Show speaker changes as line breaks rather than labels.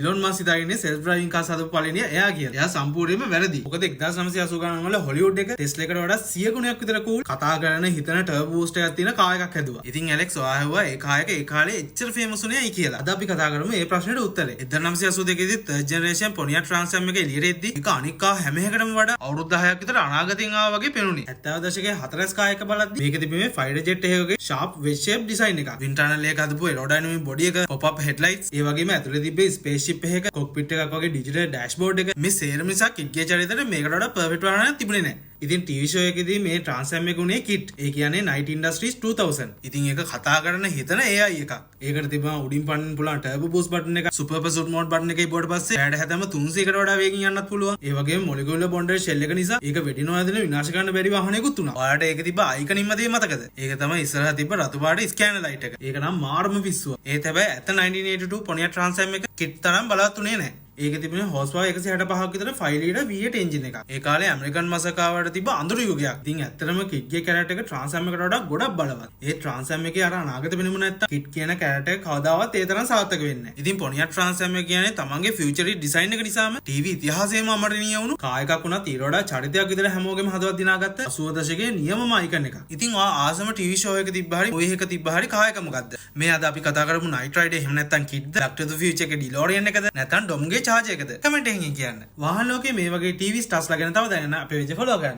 Elon Musk හිතාගෙන self driving car හදපු පළවෙනියා එයා කියලා. එයා සම්පූර්ණයෙන්ම වැරදි. මොකද 1980 ගණන් වල හොලිවුඩ් එක ටෙස්ලා එකට වඩා 100 ගුණයක් විතර cool කතා කරන හිතන ටර්බෝ බූස්ට් එකක් තියෙන කාර් එකක් හැදුවා. ඉතින් ඇලෙක්ස් ඔයා හෙව්වා ඒ කාර් එක ඒ කාලේ එච්චර ෆේමස් උනේ ඇයි කියලා. අද අපි කතා කරමු මේ ප්‍රශ්නෙට උත්තරේ. 1982 දී third generation Pontiac Trans Am එක එළියට එද්දී ඒක අනික් කාර් හැම එකකටම වඩා අවුරුදු 10ක් විතර අනාගතයෙන් ආවා වගේ පෙනුනේ. 70 දශකයේ 4S කාර් එක බලද්දී මේක තිබුණේ මේ fighter jet එකකගේ sharp wedge shape design එකක්. wind tunnel එක හදපු aerodynamic body එක, pop up headlights, ඒ වගේම ඇතුලේ තිබ්බේ spaceship එකක cockpit එකක් වගේ digital dashboard එක. මේ සේරම නිසා කිට් ගේ චරිතයට මේකට වඩා perfect වාහනයක් තිබුණේ නැහැ. ඉතින් TV show එකේදී මේ Trans Am එක උනේ කිට්. ඒ කියන්නේ Night Industries 2000. ඉතින් ඒක කතා කරන හිතන AI එකක්. ඒකට තිබුණා උඩින් පන්නන්න පුළුවන් turbo boost button එක, super pursuit mode button එකේ ඉබුවට පස්සේ රෑඩ හැදම 300කට වඩා වේගින් යන්නත් පුළුවන්. ඒ වගේම molecular bonded shell එක නිසා ඒක වෙඩි නොයදෙන විනාශ කරන්න බැරි වාහනයකුත් උනා. ඔයාලට ඒක තිබ්බ අයිකනින්ම දේ මතකද? ඒක තමයි ඉස්සරහ තිබ්බ රතු පාට scanner light එක. ඒක නම් මාරම පිස්සුව. ඒත් හැබැයි ඇත්ත 1982 Pontiac Trans Am එක කිට් තරම් බලවත් උනේ නැහැ. ඒක තිබුණේ horsepower 165ක් විතර 5 ලීටර් V8 එන්ජින් එකක්. ඒ කාලේ ඇමරිකන් මසකාවට තිබ්බ අඳුරු යුගයක්. ඉතින් ඇත්තටම කිට් ගේ කැරක්ටර් එක Trans Am එකට වඩා ගොඩක් බලවත්. ඒ Trans Am එකේ අර අනාගත වෙනම නැත්තම් කිට් කියන කැරක්ටර් එක කවදාවත් ඒ තරම් සාර්ථක වෙන්නේ නැහැ. ඉතින් Pontiac Trans Am එක කියන්නේ තමන්ගේ ෆියුචරිස්ට් ඩිසයින් එක නිසාම TV ඉතිහාසයේම අමරණීය වුණු කාර් එකක් වුණත් ඊට වඩා චරිතයක් විතර හැමෝගෙම හදවත් දිනාගත්ත 80 දශකයේ නියමම අයිකන් එකක්. ඉතින් ඔයා ආසම TV show එක තිබ්බ හරි ඔය එක තිබ්බ හරි කාර් එක මොකද්ද? මේ අද අපි කතා කරමු Night Rider එහෙම නැත්තම් කිට්ද? Back to the Future එකේ DeLorean එකද? නැත්තම් Domගේ charger එකද? කමෙන්ට් එකකින් කියන්න. වාහන ලෝකයේ මේ වගේ TV ස්ටාර්ස්ලා ගැන තව දැනගන්න අපේ page එක follow කරන්න.